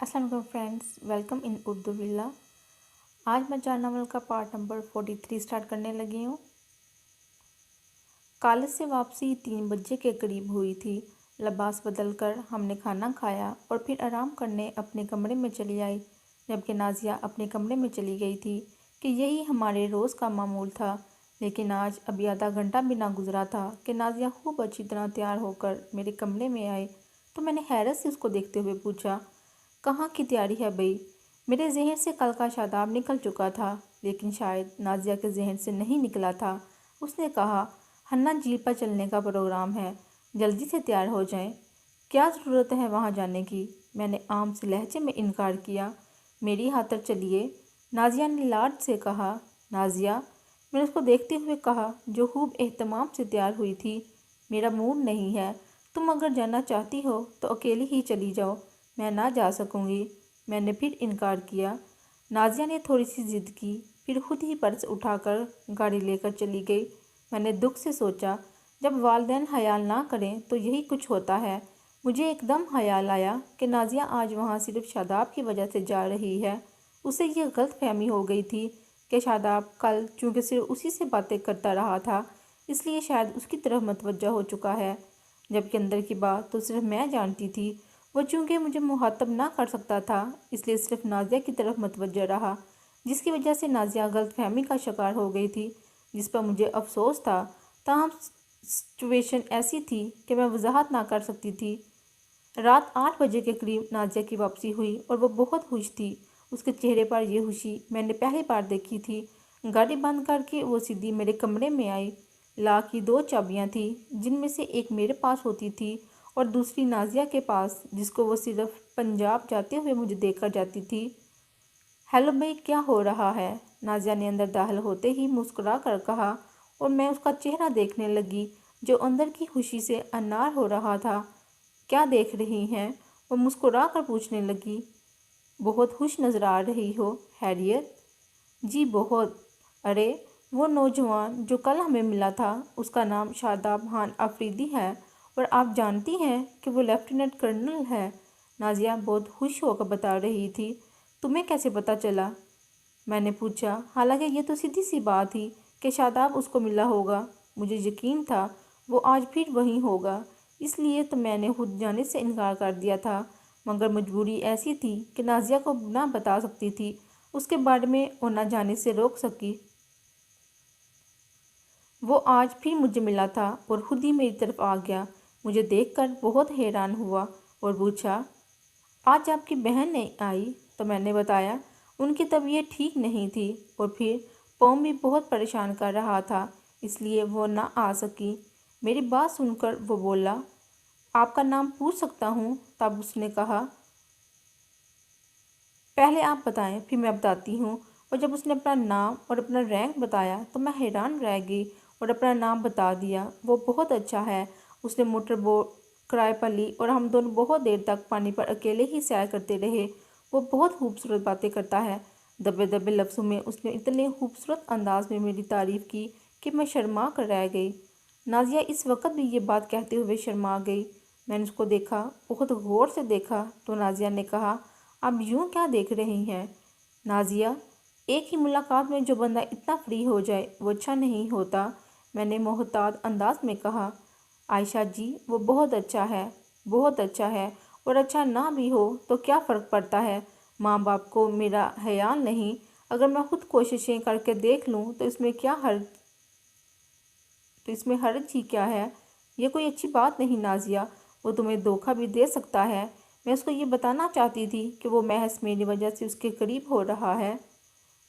अस्सलाम वालेकुम friends, welcome in Urdu villa. आज मैं चार नावल का पार्ट नंबर 43 स्टार्ट करने लगी हूँ। कॉलेज से वापसी 3 बजे के करीब हुई थी। लिबास बदल कर हमने खाना खाया और फिर आराम करने अपने कमरे में चली आई, जबकि नाजिया अपने कमरे में चली गई थी कि यही हमारे रोज़ का मामूल था। लेकिन आज अभी आधा घंटा भी ना गुजरा था कि नाजिया खूब अच्छी तरह तैयार होकर मेरे कमरे में आई, तो मैंने हैरत से उसको देखते हुए पूछा, कहाँ की तैयारी है भई? मेरे जहन से कल का शादाब निकल चुका था, लेकिन शायद नाजिया के जहन से नहीं निकला था। उसने कहा, हन्ना झील पर चलने का प्रोग्राम है, जल्दी से तैयार हो जाएं। क्या ज़रूरत है वहाँ जाने की? मैंने आम से लहजे में इनकार किया। मेरी खातिर चलिए, नाजिया ने लाड से कहा। नाजिया, मैंने उसको देखते हुए कहा, जो खूब एहतमाम से तैयार हुई थी। मेरा मूड नहीं है, तुम अगर जाना चाहती हो तो अकेली ही चली जाओ, मैं ना जा सकूँगी। मैंने फिर इनकार किया। नाजिया ने थोड़ी सी ज़िद की, फिर खुद ही पर्स उठाकर गाड़ी लेकर चली गई। मैंने दुख से सोचा, जब वालिदैन ख्याल ना करें तो यही कुछ होता है। मुझे एकदम ख्याल आया कि नाजिया आज वहाँ सिर्फ शादाब की वजह से जा रही है। उसे ये गलत फहमी हो गई थी कि शादाब कल चूँकि सिर्फ उसी से बातें करता रहा था, इसलिए शायद उसकी तरफ मतवज्जा हो चुका है, जबकि अंदर की बात तो सिर्फ मैं जानती थी। वो चूँकि मुझे मुखातब ना कर सकता था, इसलिए सिर्फ नाजिया की तरफ मतवज्जा रहा, जिसकी वजह से नाजिया गलत फहमी का शिकार हो गई थी, जिस पर मुझे अफसोस था। ताहम सिचुएशन ऐसी थी कि मैं वजाहत ना कर सकती थी। रात 8 बजे के करीब नाजिया की वापसी हुई और वो बहुत खुश थी। उसके चेहरे पर यह खुशी मैंने पहली बार देखी थी। गाड़ी बंद करके वो सीधी मेरे कमरे में आई। ला की 2 चाबियां थी, जिनमें से एक मेरे पास होती थी और दूसरी नाजिया के पास, जिसको वो सिर्फ पंजाब जाते हुए मुझे देकर जाती थी। हेलो भाई, क्या हो रहा है? नाजिया ने अंदर दाखिल होते ही मुस्कुरा कर कहा, और मैं उसका चेहरा देखने लगी, जो अंदर की खुशी से अनार हो रहा था। क्या देख रही हैं? वो मुस्कुरा कर पूछने लगी। बहुत खुश नज़र आ रही हो, हैरियत। जी बहुत। अरे, वो नौजवान जो कल हमें मिला था, उसका नाम शादाब खान अफरीदी है, और आप जानती हैं कि वो लेफ्टिनेंट कर्नल है। नाजिया बहुत खुश होकर बता रही थी। तुम्हें कैसे पता चला? मैंने पूछा। हालांकि ये तो सीधी सी बात थी कि शादाब उसको मिला होगा। मुझे यकीन था वो आज फिर वहीं होगा, इसलिए तो मैंने खुद जाने से इनकार कर दिया था, मगर मजबूरी ऐसी थी कि नाजिया को ना बता सकती थी उसके बारे में और ना जाने से रोक सकी। वो आज फिर मुझे मिला था और खुद ही मेरी तरफ आ गया। मुझे देखकर बहुत हैरान हुआ और पूछा, आज आपकी बहन नहीं आई? तो मैंने बताया उनकी तबीयत ठीक नहीं थी और फिर पौम भी बहुत परेशान कर रहा था, इसलिए वो ना आ सकी। मेरी बात सुनकर वो बोला, आपका नाम पूछ सकता हूँ? तब उसने कहा, पहले आप बताएं, फिर मैं बताती हूँ। और जब उसने अपना नाम और अपना रैंक बताया तो मैं हैरान रह गई और अपना नाम बता दिया। वो बहुत अच्छा है। उसने मोटर बोट किराए पर ली और हम दोनों बहुत देर तक पानी पर अकेले ही सैर करते रहे। वो बहुत खूबसूरत बातें करता है। दबे दबे लफ्ज़ों में उसने इतने खूबसूरत अंदाज में मेरी तारीफ़ की कि मैं शर्मा कर रह गई। नाजिया इस वक्त भी ये बात कहते हुए शर्मा गई। मैंने उसको देखा, बहुत गौर से देखा, तो नाजिया ने कहा, आप यूँ क्या देख रही हैं? नाजिया, एक ही मुलाकात में जो बंदा इतना फ्री हो जाए वो अच्छा नहीं होता। मैंने मोहताज अंदाज में कहा। आयशा जी, वो बहुत अच्छा है, बहुत अच्छा है, और अच्छा ना भी हो तो क्या फ़र्क पड़ता है? माँ बाप को मेरा ख्याल नहीं, अगर मैं खुद कोशिशें करके देख लूँ तो इसमें हर्ज ही क्या है? ये कोई अच्छी बात नहीं नाजिया। वो तुम्हें धोखा भी दे सकता है। मैं उसको ये बताना चाहती थी कि वो महज मेरी वजह से उसके करीब हो रहा है।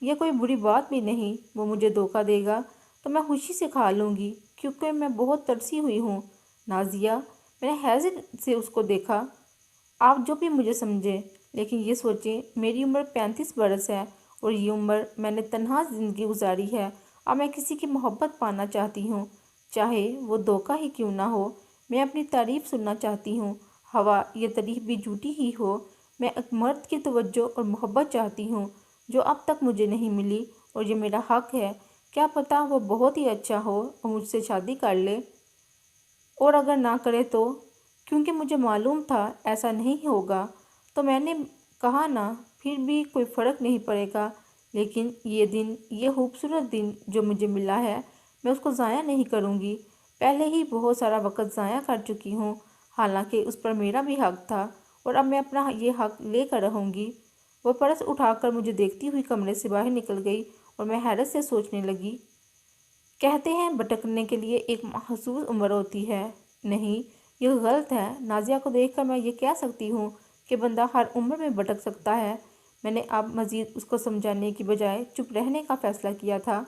यह कोई बुरी बात भी नहीं। वो मुझे धोखा देगा तो मैं खुशी से खा लूँगी, क्योंकि मैं बहुत तरसी हुई हूँ। नाजिया, मैंने हैज़त से उसको देखा। आप जो भी मुझे समझें, लेकिन ये सोचें, मेरी उम्र 35 बरस है और ये उम्र मैंने तन्हा ज़िंदगी गुजारी है। अब मैं किसी की मोहब्बत पाना चाहती हूँ, चाहे वो धोखा ही क्यों ना हो। मैं अपनी तारीफ़ सुनना चाहती हूँ, हवा ये तारीफ़ भी झूठी ही हो। मैं एक मर्द की तवज्जो और मोहब्बत चाहती हूँ, जो अब तक मुझे नहीं मिली, और ये मेरा हक़ है। क्या पता वो बहुत ही अच्छा हो और मुझसे शादी कर ले, और अगर ना करे तो? क्योंकि मुझे मालूम था ऐसा नहीं होगा, तो मैंने कहा ना, फिर भी कोई फ़र्क नहीं पड़ेगा, लेकिन ये दिन, ये खूबसूरत दिन जो मुझे मिला है, मैं उसको ज़ाया नहीं करूँगी। पहले ही बहुत सारा वक्त ज़ाया कर चुकी हूँ, हालांकि उस पर मेरा भी हक था और अब मैं अपना ये हक लेकर रहूँगी। वह पर्स उठाकर मुझे देखती हुई कमरे से बाहर निकल गई और मैं हैरत से सोचने लगी। कहते हैं भटकने के लिए एक महसूस उम्र होती है। नहीं, यह गलत है। नाजिया को देखकर मैं ये कह सकती हूँ कि बंदा हर उम्र में भटक सकता है। मैंने अब मज़ीद उसको समझाने की बजाय चुप रहने का फ़ैसला किया था।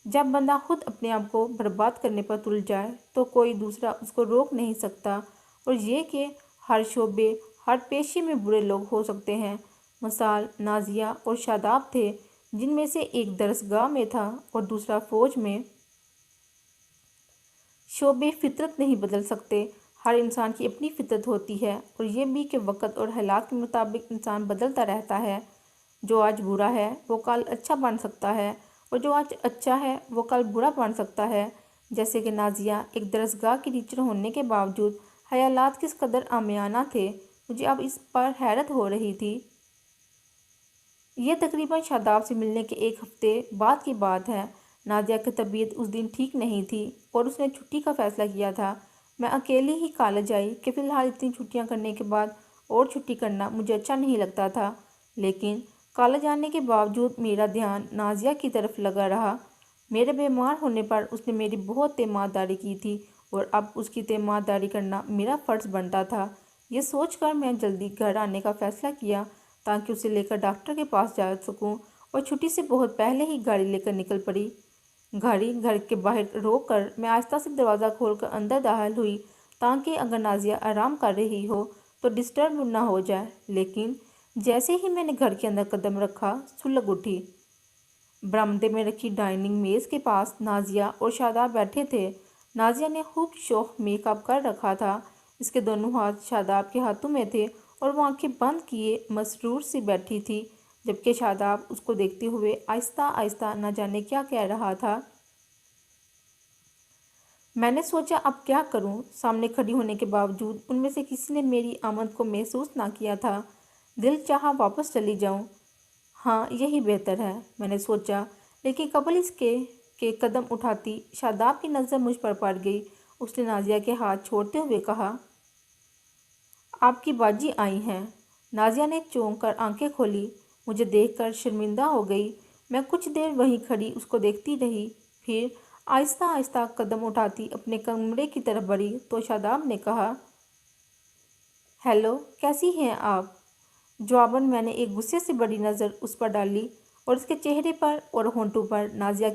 जब बंदा खुद अपने आप को बर्बाद करने पर तुल जाए तो कोई दूसरा उसको रोक नहीं सकता। और ये कि हर शोबे, हर पेशे में बुरे लोग हो सकते हैं। मिसाल नाजिया और शादाब थे, जिनमें से एक दरसगाह में था और दूसरा फ़ौज में। शोबे फितरत नहीं बदल सकते। हर इंसान की अपनी फितरत होती है और ये भी कि वक्त और हालात के मुताबिक इंसान बदलता रहता है। जो आज बुरा है वो कल अच्छा बन सकता है और जो आज अच्छा है वो कल बुरा बन सकता है। जैसे कि नाजिया एक दरसगाह की टीचर होने के बावजूद ख्यालात किस कदर आमियाना थे, मुझे अब इस पर हैरत हो रही थी। यह तकरीबन शादाब से मिलने के एक हफ्ते बाद की बात है। नादिया की तबीयत उस दिन ठीक नहीं थी और उसने छुट्टी का फ़ैसला किया था। मैं अकेली ही कॉलेज आई कि फ़िलहाल इतनी छुट्टियां करने के बाद और छुट्टी करना मुझे अच्छा नहीं लगता था। लेकिन कॉलेज आने के बावजूद मेरा ध्यान नाजिया की तरफ लगा रहा। मेरे बीमार होने पर उसने मेरी बहुत तीमारदारी की थी और अब उसकी तीमारदारी करना मेरा फ़र्ज़ बनता था। ये सोचकर मैं जल्दी घर आने का फ़ैसला किया ताकि उसे लेकर डॉक्टर के पास जा सकूं, और छुट्टी से बहुत पहले ही गाड़ी लेकर निकल पड़ी। गाड़ी घर के बाहर रोक कर मैं आहिस्ता से दरवाज़ा खोलकर अंदर दाखिल हुई ताकि अगर नाजिया आराम कर रही हो तो डिस्टर्ब ना हो जाए। लेकिन जैसे ही मैंने घर के अंदर कदम रखा, सुलग उठी। बरामदे में रखी डाइनिंग मेज़ के पास नाजिया और शादाब बैठे थे। नाजिया ने खूब शौक मेकअप कर रखा था। इसके दोनों हाथ शादाब के हाथों में थे और वो आंखें बंद किए मसरूर सी बैठी थी, जबकि शादाब उसको देखते हुए आहिस्ता आहिस्ता न जाने क्या कह रहा था। मैंने सोचा अब क्या करूं। सामने खड़ी होने के बावजूद उनमें से किसी ने मेरी आमद को महसूस ना किया था। दिल चाहा वापस चली जाऊं। हाँ, यही बेहतर है, मैंने सोचा। लेकिन कबल इसके के कदम उठाती शादाब की नज़र मुझ पर पड़ गई। उसने नाजिया के हाथ छोड़ते हुए कहा, आपकी बाजी आई हैं। नाजिया ने चौंक कर आंखें खोली। मुझे देखकर शर्मिंदा हो गई। मैं कुछ देर वहीं खड़ी उसको देखती रही, फिर आहिस्ता आहिस्ता कदम उठाती अपने कमरे की तरफ बढ़ी तो शादाब ने कहा, हेलो, कैसी हैं आप? जवाबन मैंने एक गुस्से से बड़ी नज़र उस पर डाली और उसके चेहरे पर और होंठों पर नाजिया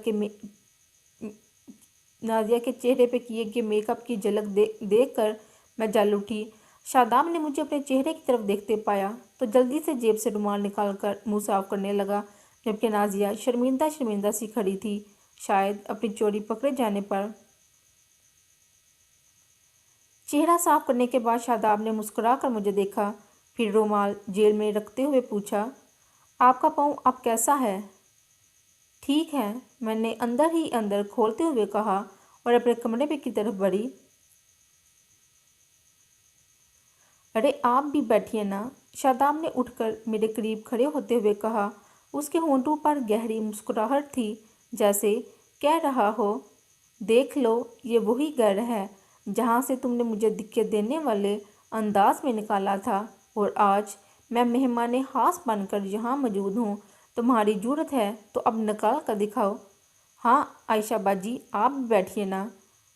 के चेहरे पे किए गए मेकअप की झलक देखकर मैं जल उठी। शादाब ने मुझे अपने चेहरे की तरफ देखते पाया तो जल्दी से जेब से रुमाल निकालकर मुंह साफ करने लगा, जबकि नाजिया शर्मिंदा शर्मिंदा सी खड़ी थी, शायद अपनी चोरी पकड़े जाने पर। चेहरा साफ करने के बाद शादाब ने मुस्कुरा कर मुझे देखा, फिर रुमाल जेल में रखते हुए पूछा, आपका पाँव अब कैसा है? ठीक है, मैंने अंदर ही अंदर खोलते हुए कहा और अपने कमरे पे की तरफ बढ़ी। अरे आप भी बैठिए ना, शादाब ने उठकर मेरे करीब खड़े होते हुए कहा। उसके होंठों पर गहरी मुस्कुराहट थी, जैसे कह रहा हो, देख लो, ये वही घर है जहाँ से तुमने मुझे दिक्कत देने वाले अंदाज में निकाला था, और आज मैं मेहमान खास बनकर यहाँ मौजूद हूँ। तुम्हारी ज़रूरत है तो अब निकाल कर दिखाओ। हाँ आयशा बाजी, आप भी बैठिए ना,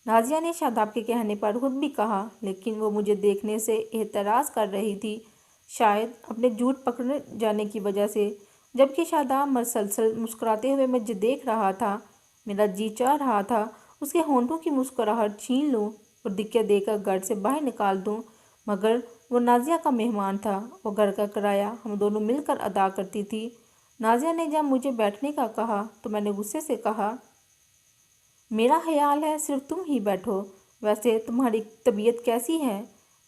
नाजिया ने शादाब के कहने पर खुद भी कहा, लेकिन वो मुझे देखने से एतराज़ कर रही थी, शायद अपने झूठ पकड़े जाने की वजह से। जबकि शादाब मसलसल मुस्कुराते हुए मुझे देख रहा था। मेरा जी चाह रहा था उसके होंठों की मुस्कुराहट छीन लूँ और दिक्कत देकर घर से बाहर निकाल दूँ, मगर वो नाजिया का मेहमान था। वो घर का किराया हम दोनों मिलकर अदा करती थी। नाजिया ने जब मुझे बैठने का कहा तो मैंने गुस्से से कहा, मेरा ख्याल है सिर्फ तुम ही बैठो। वैसे तुम्हारी तबीयत कैसी है?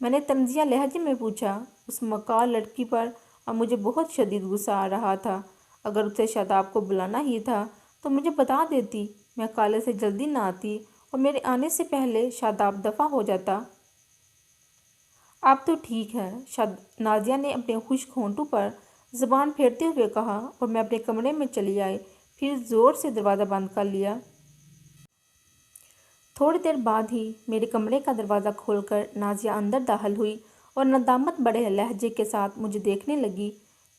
मैंने तंजिया लहजे में पूछा। उस मकाल लड़की पर अब मुझे बहुत शदीद गुस्सा आ रहा था। अगर उसे शादाब को बुलाना ही था तो मुझे बता देती, मैं कॉलेज से जल्दी ना आती और मेरे आने से पहले शादाब दफ़ा हो जाता। आप तो ठीक है, नाजिया ने अपने खुश्क होंठों पर ज़ुबान फेरते हुए कहा और मैं अपने कमरे में चली आई, फिर ज़ोर से दरवाज़ा बंद कर लिया। थोड़ी देर बाद ही मेरे कमरे का दरवाज़ा खोलकर नाजिया अंदर दाखिल हुई और नदामत बड़े लहजे के साथ मुझे देखने लगी।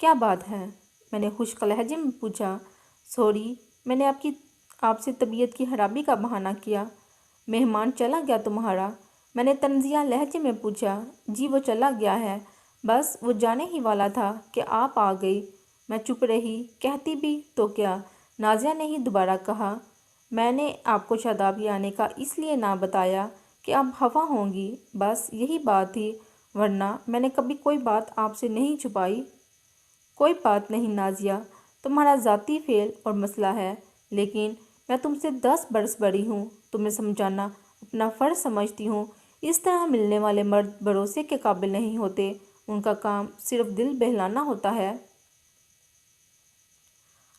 क्या बात है? मैंने खुश्क लहजे में पूछा। सॉरी, मैंने आपसे तबीयत की खराबी का बहाना किया। मेहमान चला गया तुम्हारा? मैंने तंजिया लहजे में पूछा। जी वो चला गया है, बस वो जाने ही वाला था कि आप आ गई। मैं चुप रही। कहती भी तो क्या? नाजिया ने ही दोबारा कहा। मैंने आपको शादाब आने का इसलिए ना बताया कि आप खफा होंगी, बस यही बात थी, वरना मैंने कभी कोई बात आपसे नहीं छुपाई। कोई बात नहीं नाजिया, तुम्हारा ज़ाती फेल और मसला है, लेकिन मैं तुमसे 10 बरस बड़ी हूँ, तुम्हें समझाना अपना फ़र्ज़ समझती हूँ। इस तरह मिलने वाले मर्द भरोसे के काबिल नहीं होते, उनका काम सिर्फ दिल बहलाना होता है।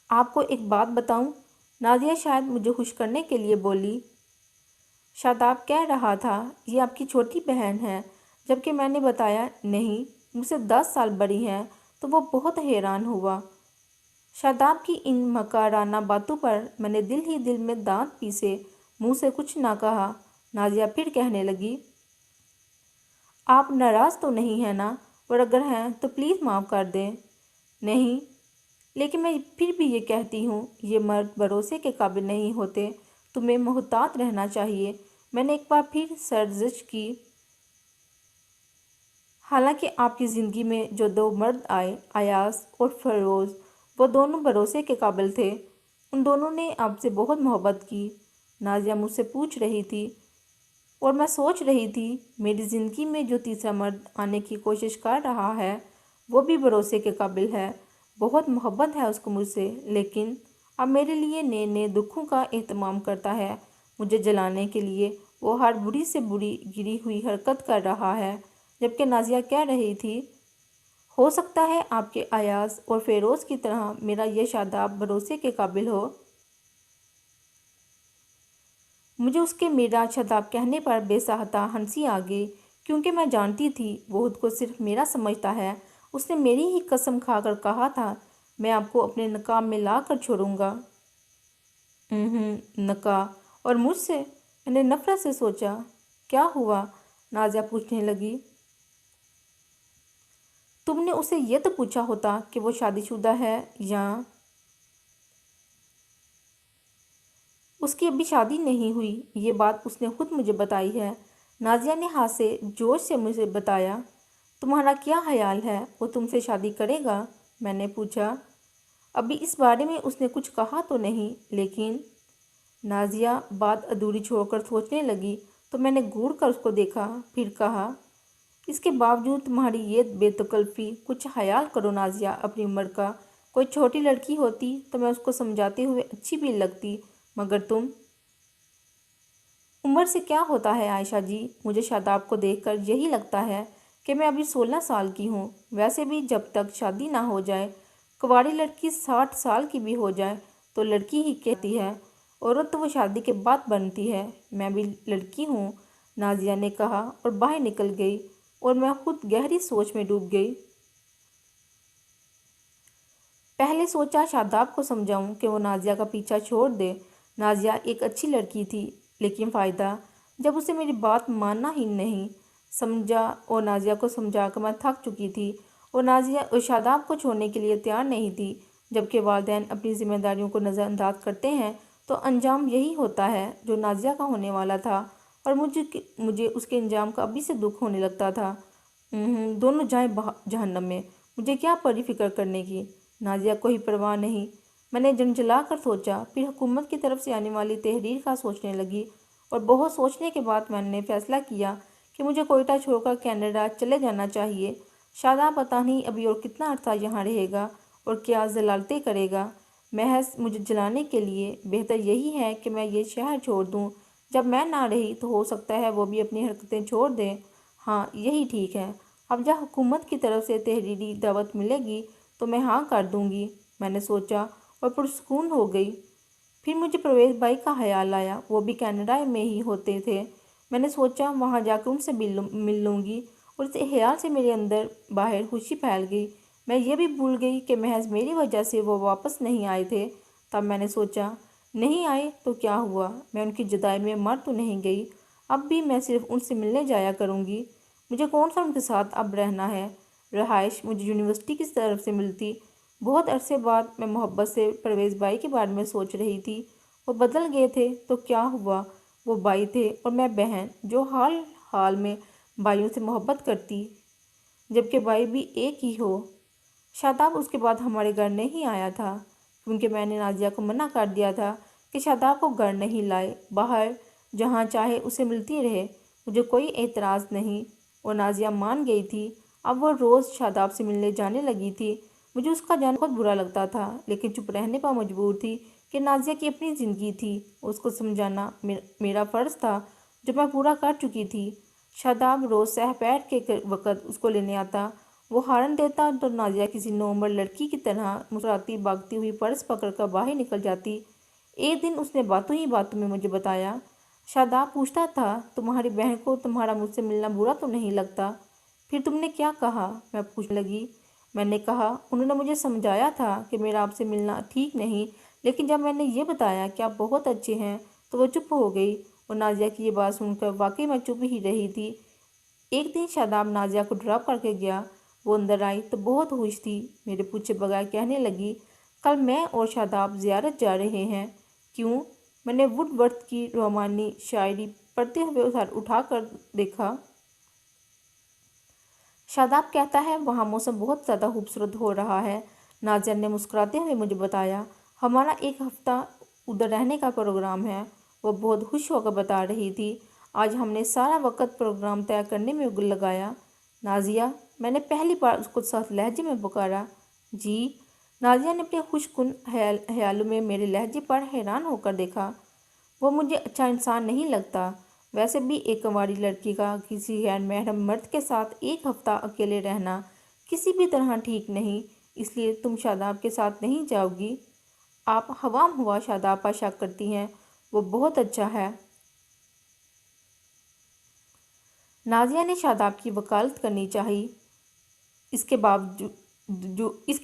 आपको एक बात बताऊँ? नादिया शायद मुझे खुश करने के लिए बोली। शादाब कह रहा था ये आपकी छोटी बहन है, जबकि मैंने बताया नहीं, मुझसे 10 साल बड़ी हैं, तो वो बहुत हैरान हुआ। शादाब की इन मकाराना बातों पर मैंने दिल ही दिल में दांत पीसे, मुंह से कुछ ना कहा। नाजिया फिर कहने लगी, आप नाराज़ तो नहीं हैं ना? और अगर हैं तो प्लीज़ माफ़ कर दें। नहीं, लेकिन मैं फिर भी ये कहती हूँ, ये मर्द भरोसे के काबिल नहीं होते, तुम्हें मोहतात रहना चाहिए। मैंने एक बार फिर सर्जिश की। हालांकि आपकी ज़िंदगी में जो 2 मर्द आए, अयाज और फ़रोज़, वो दोनों भरोसे के काबिल थे। उन दोनों ने आपसे बहुत मोहब्बत की। नाजिया मुझसे पूछ रही थी और मैं सोच रही थी, मेरी ज़िंदगी में जो तीसरा मर्द आने की कोशिश कर रहा है, वो भी भरोसे के काबिल है। बहुत मोहब्बत है उसको मुझसे, लेकिन अब मेरे लिए नए नए दुखों का एहतमाम करता है। मुझे जलाने के लिए वो हर बुरी से बुरी गिरी हुई हरकत कर रहा है। जबकि नाजिया कह रही थी, हो सकता है आपके अयाज और फ़ेरोज़ की तरह मेरा ये शादाब भरोसे के काबिल हो। मुझे उसके मेरा शादाब कहने पर बेसहाता हंसी आ गई, क्योंकि मैं जानती थी वो खुद को सिर्फ मेरा समझता है। उसने मेरी ही कसम खाकर कहा था, मैं आपको अपने नकाब में ला कर छोड़ूंगा। नकाब और मुझसे? मैंने नफरत से सोचा। क्या हुआ? नाजिया पूछने लगी। तुमने उसे ये तो पूछा होता कि वो शादीशुदा है या? उसकी अभी शादी नहीं हुई, ये बात उसने खुद मुझे बताई है। नाजिया ने हाथ से जोर से मुझे बताया। तुम्हारा क्या ख्याल है, वो तुमसे शादी करेगा? मैंने पूछा। अभी इस बारे में उसने कुछ कहा तो नहीं, लेकिन नाजिया बात अधूरी छोड़कर सोचने लगी, तो मैंने घूर कर उसको देखा, फिर कहा, इसके बावजूद तुम्हारी ये बेतकल्फ़ी, कुछ ख्याल करो नाजिया अपनी उम्र का। कोई छोटी लड़की होती तो मैं उसको समझाते हुए अच्छी भी लगती, मगर तुम। उम्र से क्या होता है आयशा जी? मुझे शादाब को देखकर यही लगता है कि मैं अभी 16 साल की हूँ। वैसे भी जब तक शादी ना हो जाए, कुंवारी लड़की 60 साल की भी हो जाए तो लड़की ही कहती है। औरत तो वो शादी के बाद बनती है। मैं भी लड़की हूँ, नाजिया ने कहा और बाहर निकल गई, और मैं खुद गहरी सोच में डूब गई। पहले सोचा शादाब को समझाऊं कि वो नाजिया का पीछा छोड़ दे। नाजिया एक अच्छी लड़की थी, लेकिन फ़ायदा जब उसे मेरी बात मानना ही नहीं। समझा, और नाजिया को समझा कर मैं थक चुकी थी, और नाजिया और शादाब को छोड़ने के लिए तैयार नहीं थी। जबकि वालिदैन अपनी जिम्मेदारियों को नज़रअंदाज करते हैं तो अंजाम यही होता है जो नाजिया का होने वाला था, और मुझे उसके अंजाम का अभी से दुख होने लगता था। दोनों जाए जहन्नम में, मुझे क्या पड़ी फिक्र करने की। नाजिया को ही परवाह नहीं। मैंने झंझला कर सोचा, फिर हुकूमत की तरफ से आने वाली तहरीर का सोचने लगी, और बहुत सोचने के बाद मैंने फैसला किया कि मुझे कोयटा छोड़कर कनाडा चले जाना चाहिए। शादाब पता नहीं अभी और कितना अर्सा यहाँ रहेगा और क्या जलालतें करेगा। महज मुझे जलाने के लिए बेहतर यही है कि मैं ये शहर छोड़ दूँ। जब मैं ना रही तो हो सकता है वो भी अपनी हरकतें छोड़ दें। हाँ, यही ठीक है। अब जब हुकूमत की तरफ से तहरीरी दावत मिलेगी तो मैं हाँ कर दूँगी, मैंने सोचा, और पुरसकून हो गई। फिर मुझे प्रवेश भाई का ख्याल आया, वो भी कनाडा में ही होते थे। मैंने सोचा वहाँ जाकर उनसे मिल लूँगी और इस ख्याल से मेरे अंदर बाहर खुशी फैल गई। मैं ये भी भूल गई कि महज मेरी वजह से वो वापस नहीं आए थे। तब मैंने सोचा, नहीं आए तो क्या हुआ, मैं उनकी जुदाई में मर तो नहीं गई। अब भी मैं सिर्फ उनसे मिलने जाया करूँगी। मुझे कौन सा उनके साथ अब रहना है। रहाइश मुझे यूनिवर्सिटी की तरफ से मिलती। बहुत अरसे बाद मैं मोहब्बत से परवेज़ भाई के बारे में सोच रही थी। वो बदल गए थे तो क्या हुआ, वो भाई थे और मैं बहन, जो हाल हाल में भाइयों से मोहब्बत करती, जबकि भाई भी एक ही हो। शादाब उसके बाद हमारे घर नहीं आया था, क्योंकि मैंने नाजिया को मना कर दिया था कि शादाब को घर नहीं लाए, बाहर जहाँ चाहे उसे मिलती रहे। मुझे कोई एतराज़ नहीं और नाजिया मान गई थी। अब वो रोज़ शादाब से मिलने जाने लगी थी। मुझे उसका जाना बहुत बुरा लगता था, लेकिन चुप रहने पर मजबूर थी कि नाजिया की अपनी ज़िंदगी थी, उसको समझाना मेरा फ़र्ज़ था, जो मैं पूरा कर चुकी थी। शादाब रोज़ सहपैर के वक़्त उसको लेने आता। वो हॉर्न देता तो नाजिया किसी नॉर्मल लड़की की तरह मुस्कुराती भागती हुई पर्स पकड़कर बाहर निकल जाती। एक दिन उसने बातों ही बातों में मुझे बताया, शादाब पूछता था, तुम्हारी बहन को तुम्हारा मुझसे मिलना बुरा तो नहीं लगता? फिर तुमने क्या कहा? मैं पूछने लगी। मैंने कहा, उन्होंने मुझे समझाया था कि मेरा आपसे मिलना ठीक नहीं, लेकिन जब मैंने ये बताया कि आप बहुत अच्छे हैं तो वो चुप हो गई। और नाजिया की ये बात सुनकर वाकई मैं चुप ही रही थी। एक दिन शादाब नाजिया को ड्रॉप करके गया। वो अंदर आई तो बहुत खुश थी। मेरे पूछे बगैर कहने लगी, कल मैं और शादाब ज़ियारत जा रहे हैं। क्यों? मैंने वुडवर्थ की रोमानी शायरी पढ़ते हुए सर उठाकर देखा। शादाब कहता है वहाँ मौसम बहुत ज़्यादा खूबसूरत हो रहा है। नाजिया ने मुस्कुराते हुए मुझे बताया, हमारा एक हफ़्ता उधर रहने का प्रोग्राम है। वो बहुत खुश होकर बता रही थी, आज हमने सारा वक्त प्रोग्राम तय करने में लगाया। नाजिया, मैंने पहली बार उसको सख्त लहजे में पुकारा। जी। नाजिया ने अपने खुशकुन ख्यालों में मेरे लहजे पर हैरान होकर देखा। वो मुझे अच्छा इंसान नहीं लगता। वैसे भी एक कुंवारी लड़की का किसी गैर महरम मर्द के साथ एक हफ्ता अकेले रहना किसी भी तरह ठीक नहीं, इसलिए तुम शादाब के साथ नहीं जाओगी। आप हवाम हुआ शादाब पर शक करती हैं, वो बहुत अच्छा है। नाजिया ने शादाब की वकालत करनी चाहिए। इसके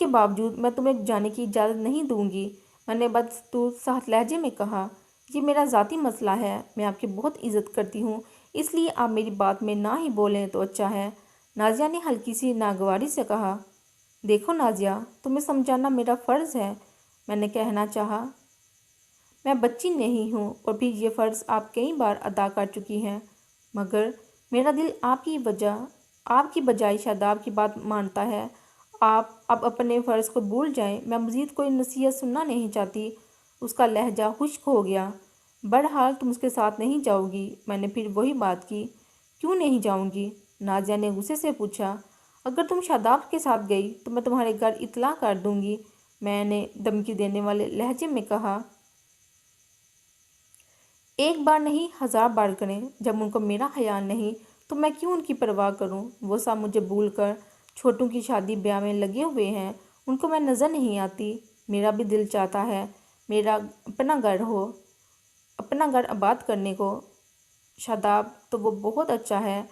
बावजूद मैं तुम्हें जाने की इजाज़त नहीं दूंगी। मैंने बदस्तूर साथ लहजे में कहा, ये मेरा ज़ाती मसला है, मैं आपकी बहुत इज़्ज़त करती हूँ, इसलिए आप मेरी बात में ना ही बोलें तो अच्छा है। नाजिया ने हल्की सी नागवारी से कहा, देखो नाजिया, तुम्हें समझाना मेरा फ़र्ज़ है। मैंने कहना चाहा, मैं बच्ची नहीं हूँ और फिर ये फ़र्ज़ आप कई बार अदा कर चुकी हैं, मगर मेरा दिल आपकी बजाय शादाब की बात मानता है। आप अब अपने फ़र्ज़ को भूल जाएं, मैं मज़ीद कोई नसीहत सुनना नहीं चाहती। उसका लहजा खुश्क हो गया। बहरहाल तुम उसके साथ नहीं जाओगी। मैंने फिर वही बात की, क्यों नहीं जाऊंगी? नाजिया ने गुस्से से पूछा, अगर तुम शादाब के साथ गई तो मैं तुम्हारे घर इत्तला कर दूंगी। मैंने धमकी देने वाले लहजे में कहा, एक बार नहीं 1000 बार करें, जब उनको मेरा ख्याल नहीं तो मैं क्यों उनकी परवाह करूं? वो सब मुझे भूल कर छोटों की शादी ब्याह में लगे हुए हैं, उनको मैं नज़र नहीं आती। मेरा भी दिल चाहता है मेरा अपना घर हो, अपना घर आबाद करने को। शादाब तो वो बहुत अच्छा है,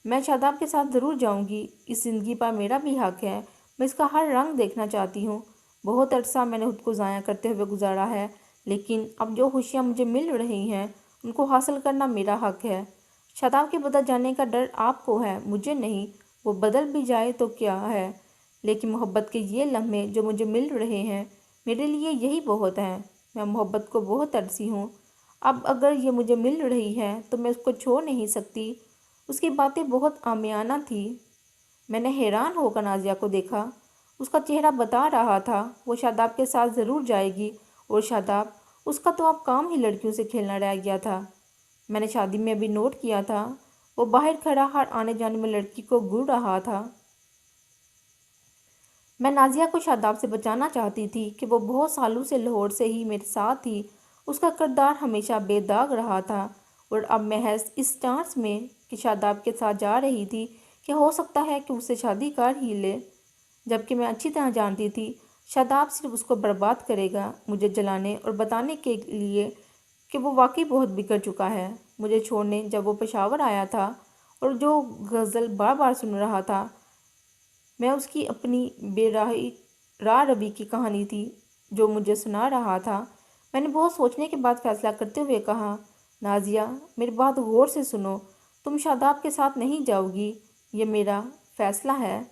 मैं शादाब के साथ ज़रूर जाऊंगी। इस ज़िंदगी पर मेरा भी हक है, मैं इसका हर रंग देखना चाहती हूँ। बहुत अरसा मैंने खुद को ज़ाया करते हुए गुजारा है, लेकिन अब जो खुशियाँ मुझे मिल रही हैं उनको हासिल करना मेरा हक है। शादाब के बदल जाने का डर आपको है, मुझे नहीं। वो बदल भी जाए तो क्या है, लेकिन मोहब्बत के ये लम्हे जो मुझे मिल रहे हैं मेरे लिए यही बहुत हैं। मैं मोहब्बत को बहुत तरसी हूँ। अब अगर ये मुझे मिल रही है तो मैं उसको छोड़ नहीं सकती। उसकी बातें बहुत आमियाना थी। मैंने हैरान होकर नाजिया को देखा। उसका चेहरा बता रहा था वो शादाब के साथ ज़रूर जाएगी, और शादाब, उसका तो अब काम ही लड़कियों से खेलना रह गया था। मैंने शादी में भी नोट किया था, वो बाहर खड़ा हर आने जाने में लड़की को घूर रहा था। मैं नाजिया को शादाब से बचाना चाहती थी कि वो बहुत सालों से लाहौर से ही मेरे साथ थी। उसका किरदार हमेशा बेदाग रहा था, और अब महज इस चांस में कि शादाब के साथ जा रही थी कि हो सकता है कि उससे शादी कर ही ले, जबकि मैं अच्छी तरह जानती थी शादाब सिर्फ उसको बर्बाद करेगा, मुझे जलाने और बताने के लिए कि वो वाकई बहुत बिगड़ चुका है। मुझे छोड़ने जब वो पेशावर आया था اور جو غزل بار بار سن رہا تھا میں اس کی اپنی بے راہ روی کی کہانی تھی جو مجھے سنا رہا تھا۔ میں نے بہت سوچنے کے بعد فیصلہ کرتے ہوئے کہا، نازیہ میری بات غور سے سنو، تم شاداب کے ساتھ نہیں جاؤ گی، یہ میرا فیصلہ ہے۔